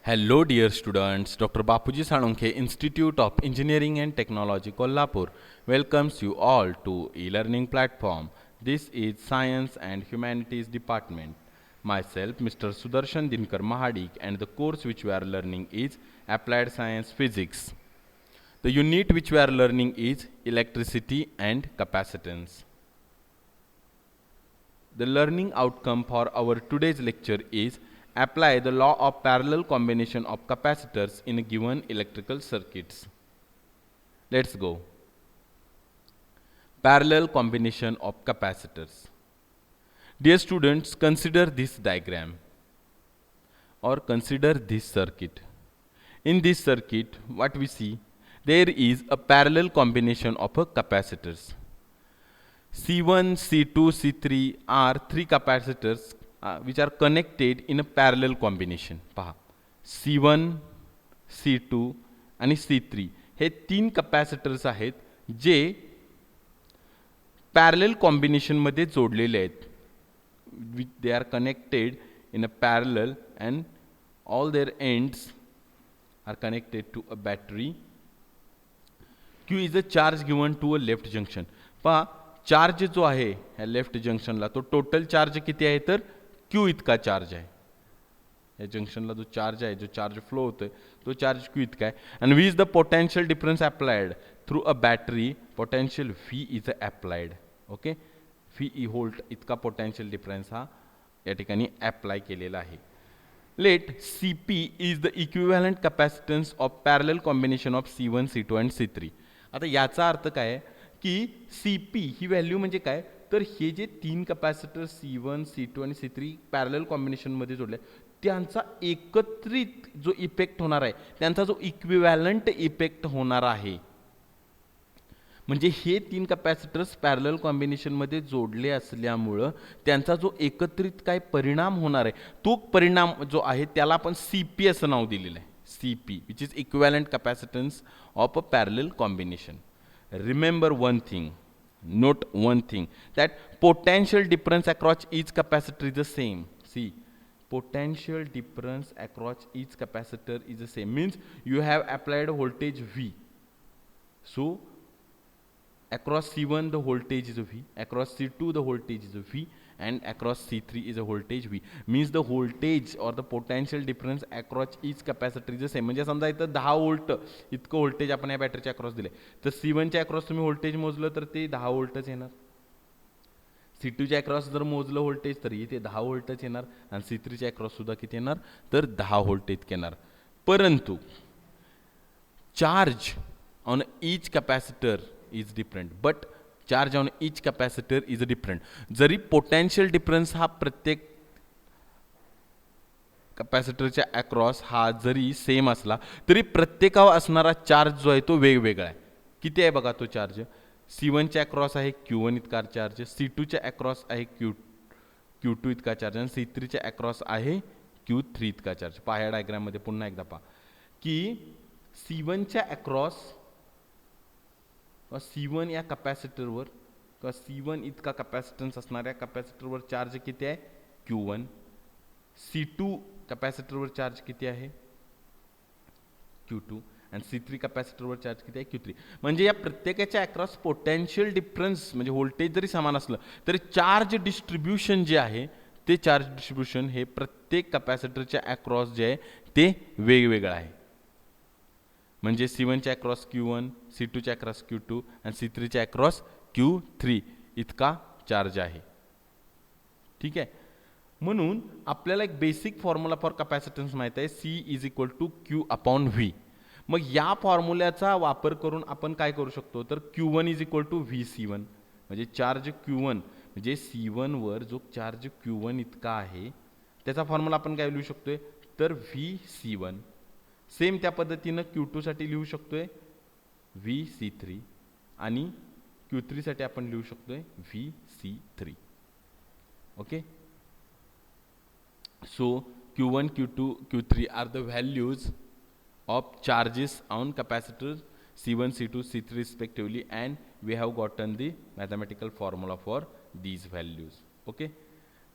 Hello dear students, Dr. Bapuji Salunkhe, Institute of Engineering and Technology, Kolhapur welcomes you all to e-learning platform. This is Science and Humanities Department. Myself, Mr. Sudarshan Dinkar Mahadik, and the course which we are learning is Applied Science Physics. The unit which we are learning is Electricity and Capacitance. The learning outcome for our today's lecture is apply the law of parallel combination of capacitors in a given electrical circuits. Let's go. Parallel combination of capacitors. Dear students, consider this diagram or consider this circuit. In this circuit, what we see, there is a parallel combination of capacitors. C1, C2, C3 are three capacitors which are connected in a parallel combination. पहा C1, C2 आणि C3 हे तीन capacitors आहेत जे parallel combination मध्ये जोडलेले आहेत. They are connected in a parallel and all their ends are connected to a battery. Q is a charge given to a left junction. पहा charge जो आहे ह्या लेफ्ट जंक्शनला तो टोटल चार्ज किती आहे तर क्यू इतका चार्ज आहे. या जंक्शनला जो चार्ज आहे, जो चार्ज फ्लो होतोय तो चार्ज क्यू इतका आहे. आणि V is the potential difference applied through a battery. Potential V is applied. Okay, V volt इतका पोटेन्शियल डिफरन्स हा या ठिकाणी अप्लाय केलेला आहे. Let CP is the equivalent capacitance of parallel combination of C1, C2 and C3. आता याचा अर्थ काय आहे की CP ही व्हॅल्यू म्हणजे काय तर हे जे तीन कॅपॅसिटर C1, C2 आणि C3 पॅरलल कॉम्बिनेशनमध्ये जोडले त्यांचा एकत्रित जो इफेक्ट होणार आहे, त्यांचा जो इक्विव्हॅलंट इफेक्ट होणार आहे. म्हणजे हे तीन कॅपॅसिटर्स पॅरलल कॉम्बिनेशनमध्ये जोडले असल्यामुळं त्यांचा जो एकत्रित काय परिणाम होणार आहे तो परिणाम जो आहे त्याला आपण CP असं नाव दिलेलं आहे. CP which is equivalent capacitance of a parallel combination. Remember one thing, note one thing, that potential difference across each capacitor is the same. See, potential difference across each capacitor is the same, means you have applied voltage V. So across C1 the voltage is V, across C2 the voltage is V, and across C3 is a voltage V. Means the voltage or the potential difference across each capacitor is the same. म्हणजे समजा इथं 10 volt इतकं voltage आपण या बॅटरीच्या across दिले तर C1 च्या across तुम्ही व्होल्टेज मोजलं तर ते 10 व्होल्टच येणार. C2 च्या अक्रॉस जर मोजलं व्होल्टेज तर ते 10 व्होल्टच येणार आणि C3 च्या अक्रॉस सुद्धा किती येणार तर 10 व्होल्ट इतके येणार. परंतु charge on each capacitor is different, but charge on each capacitor is different. Zari potential difference हा प्रत्येक कॅपॅसिटरच्या अक्रॉस हा जरी सेम असला तरी प्रत्येकावर असणारा चार्ज जो आहे तो वेगवेगळा आहे. किती आहे बघा तो चार्ज. C1 च्या अक्रॉस आहे Q1 इतका चार्ज, C2 च्या अक्रॉस आहे Q2 इतका चार्ज आणि C3 च्या अक्रॉस आहे Q3 इतका चार्ज. पहा या डायग्राम मध्ये पुन्हा एकदा पहा की C1 च्या अक्रॉस C1 या कॅपॅसिटरवर किंवा C1 इतका कॅपॅसिटन्स असणाऱ्या कॅपॅसिटरवर चार्ज किती आहे Q1. C2 कॅपॅसिटरवर चार्ज किती आहे Q2 आणि C3 कॅपॅसिटरवर चार्ज किती आहे Q3. म्हणजे या प्रत्येकाच्या अक्रॉस पोटेन्शियल डिफरन्स म्हणजे व्होल्टेज जरी समान असलं तरी चार्ज डिस्ट्रीब्यूशन जे आहे ते चार्ज डिस्ट्रीब्यूशन हे प्रत्येक कॅपॅसिटरच्या अक्रॉस जे आहे ते वेगवेगळं आहे. म्हणजे C1 च्या अक्रॉस Q1, C2 च्या अक्रॉस Q2 आणि C3 च्या अक्रॉस Q3 इतका चार्ज आहे. ठीक आहे. म्हणून आपल्याला एक बेसिक फॉर्म्युला फॉर कॅपॅसिटन्स माहित आहे, C is equal to Q/V. मग या फॉर्म्युल्याचा वापर करून आपण काय करू शकतो तर Q1 is equal to VC1 म्हणजे चार्ज Q1 म्हणजे C1 वर जो चार्ज Q1 इतका आहे त्याचा फॉर्म्युला आपण काय लिहू शकतोय तर VC1. सेम त्या पद्धतीनं Q2 साठी लिहू शकतोय VC3 आणि Q3 साठी आपण लिहू शकतोय VC3. Okay, so Q1, Q2, Q3 are the values of charges on capacitor C1, C2, C3 respectively, and we have gotten the mathematical formula for these values. Okay,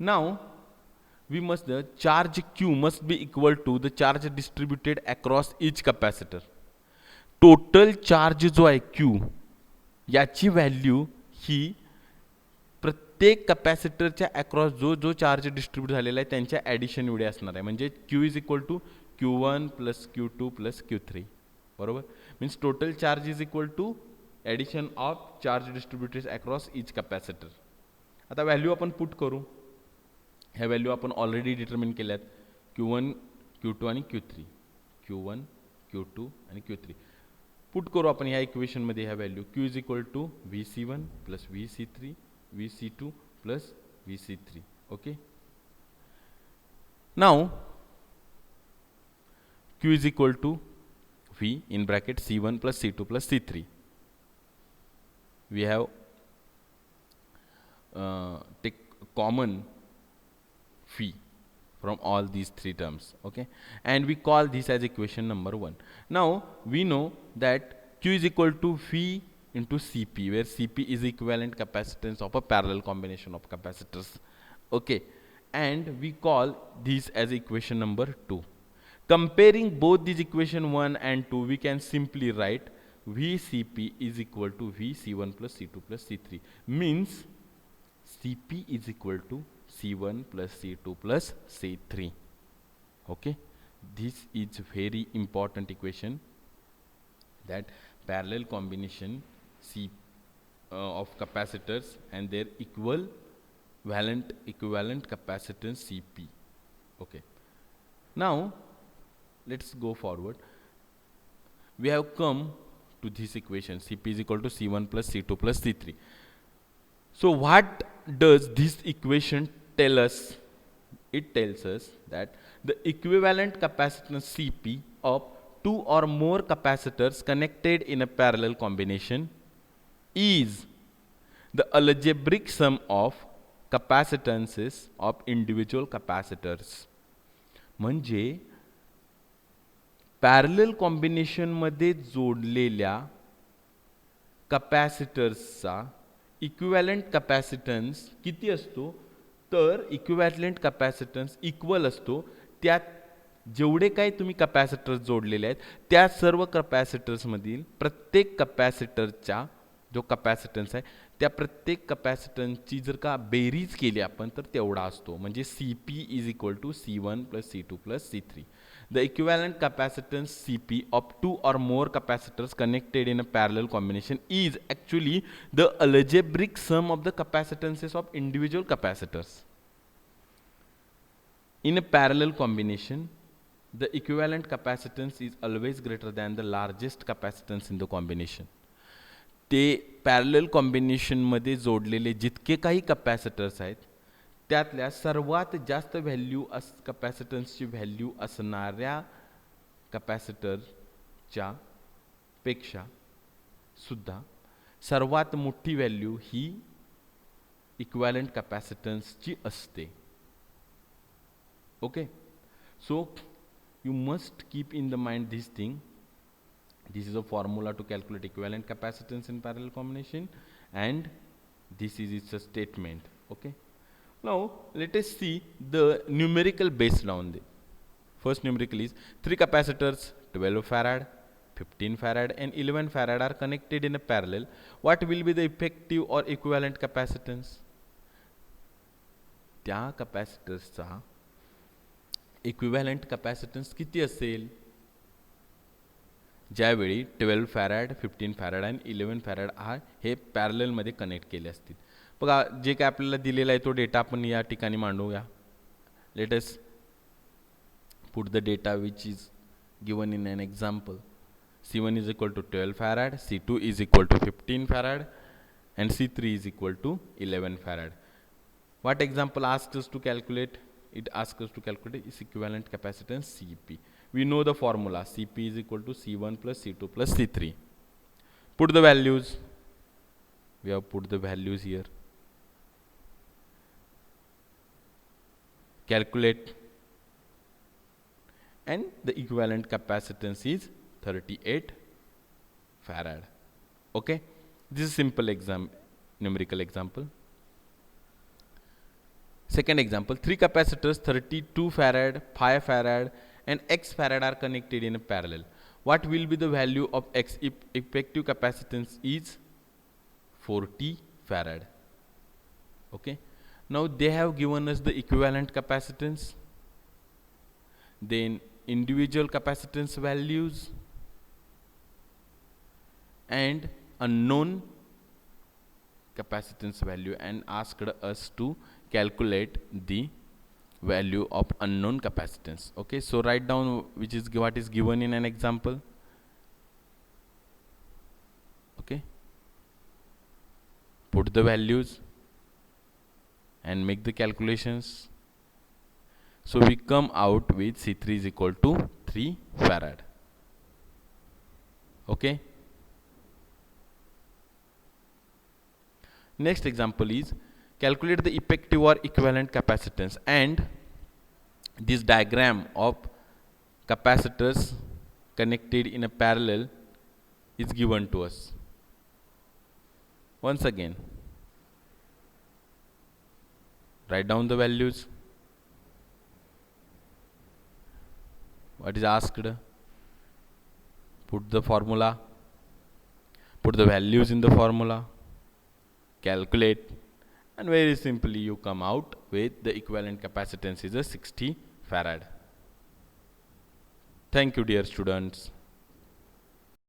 now we must, the charge Q must be equal to the charge distributed across each capacitor. Total charge जो आहे Q याची value ही प्रत्येक कॅपॅसिटरच्या across जो जो charge distribute झालेला आहे त्यांच्या addition एवढे असणार आहे. म्हणजे Q is equal to Q1 plus Q2 plus Q3. बरोबर. Means total charge is equal to addition of charge distributed across each capacitor. आता व्हॅल्यू आपण पुट करू. ह्या व्हॅल्यू आपण ऑलरेडी डिटर्मिन केल्यात. Q1, Q2 आणि Q3. Q1, Q2 आणि Q3 put करू आपण ह्या इक्वेशनमध्ये ह्या value. Q is equal to VC1 plus VC3 VC2 plus VC3. Okay. Now Q is equal to V in bracket C1 plus C2 plus C3. We have take common phi from all these three terms. Okay, and we call this as equation number 1. Now we know that Q is equal to V into Cp, where Cp is equivalent capacitance of a parallel combination of capacitors. Okay, and we call this as equation number 2. Comparing both these equation 1 and 2, we can simply write Vcp is equal to Vc1 plus C2 plus C3. Means Cp is equal to C1 plus C2 plus C3. Okay, this is very important equation, that parallel combination C of capacitors and their equivalent capacitance Cp. Okay, now let's go forward. We have come to this equation, Cp is equal to C1 plus C2 plus C3. So what does this equation tell us? It tells us that the equivalent capacitance Cp of two or more capacitors connected in a parallel combination is the algebraic sum of capacitances of individual capacitors. म्हणजे parallel combination मध्ये जोडलेल्या कॅपॅसिटर्सचा equivalent capacitance किती असतो? तर equivalent capacitance equal असतो त्यात जेवढे काही तुम्ही कॅपॅसिटर्स जोडलेले आहेत त्या सर्व कॅपॅसिटर्स मधील प्रत्येक कॅपॅसिटरचा जो कॅपॅसिटन्स आहे त्या प्रत्येक कॅपॅसिटन्सची जर का बेरीज केली आपण तर तेवढा असतो. म्हणजे Cp is equal to C1 plus C2 plus C3. The equivalent capacitance Cp of two or more capacitors connected in a parallel combination is actually the algebraic sum of the capacitances of individual capacitors. In a parallel combination, the equivalent capacitance is always greater than the largest capacitance in the combination. ते parallel combination मध्ये जोडलेले जितके काही capacitors आहेत त्यातल्या सर्वात जास्त value कॅपॅसिटन्सची value असणाऱ्या कॅपॅसिटरच्या पेक्षा सुद्धा सर्वात मोठी व्हॅल्यू ही इक्विव्हॅलंट कॅपॅसिटन्सची असते. Okay, so you must keep in the mind this thing. This is a formula to calculate equivalent capacitance in parallel combination, and this is its statement. Okay. Now let us see the numerical based on the first numerical is 3 capacitors 12 farad, 15 farad and 11 farad are connected in a parallel. What will be the effective or equivalent capacitance? त्या कॅपॅसिटर्सचा equivalent capacitance किती असेल ज्यावेळी 12 farad 15 farad आणि 11 farad हे पॅरललमध्ये connect केले असतील. बघा जे काय आपल्याला दिलेला आहे तो डेटा आपण या ठिकाणी मांडूया. Let us put the data which is given in an example. C1 is equal to 12 farad, C2 is equal to 15 farad and C3 is equal to 11 farad. What example asks us to calculate? It asks us to calculate its equivalent capacitance Cp. We know the formula, Cp is equal to C1 plus C2 plus C3. Put the values. We have put the values here. Calculate, and the equivalent capacitance is 38 farad. Okay, this is simple numerical example. Second example, three capacitors 32 farad, 5 farad and x farad are connected in a parallel. What will be the value of x if effective capacitance is 40 farad? Okay. Now they have given us the equivalent capacitance, then individual capacitance values and unknown capacitance value, and asked us to calculate the value of unknown capacitance. Okay, so write down what is given in an example. Okay, put the values and make the calculations. So we come out with C3 is equal to 3 farad. Okay. Next example is calculate the effective or equivalent capacitance, and this diagram of capacitors connected in a parallel is given to us. Once again, write down the values. What is asked? Put the formula, put the values in the formula, calculate, and very simply you come out with the equivalent capacitance is a 60 farad. Thank you, dear students.